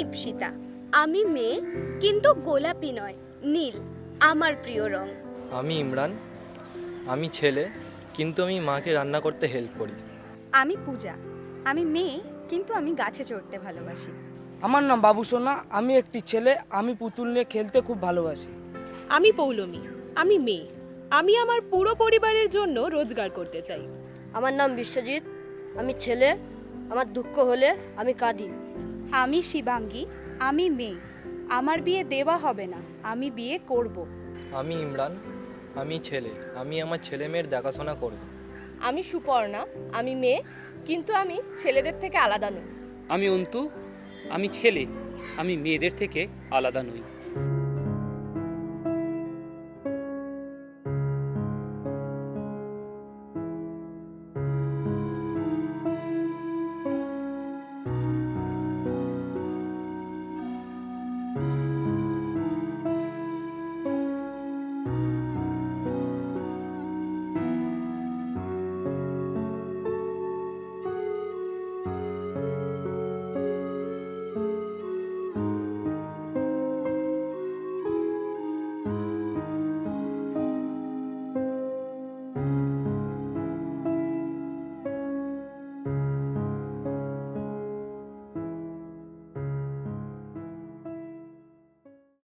ইপসিতা। আমি মেয়ে, কিন্তু গোলাপি নয়, নীল আমার প্রিয় রং। আমি ইমরান, আমি ছেলে, কিন্তু আমি মাকে রান্না করতে হেল্প করি। আমি পূজা, আমি মেয়ে কিন্তু আমি গাছে চড়তে ভালোবাসি। আমার নাম বাবু সোনা, আমি একটি ছেলে, আমি পুতুল নিয়ে খেলতে খুব ভালোবাসি। আমি পৌলমী, আমি মেয়ে, আমি আমার পুরো পরিবারের জন্য রোজগার করতে চাই। আমার নাম বিশ্বজিৎ, আমি ছেলে, আমার দুঃখ হলে আমি কাঁদি। আমি শিবাঙ্গী, আমি মেয়ে, আমার বিয়ে দেওয়া হবে না, আমি বিয়ে করব। আমি ইমরান, আমি ছেলে, আমি আমার ছেলে মেয়ের দেখাশোনা করব। আমি সুপর্ণা, আমি মেয়ে, কিন্তু আমি ছেলেদের থেকে আলাদা নই। আমি অন্তু, আমি ছেলে, আমি মেয়েদের থেকে আলাদা নই।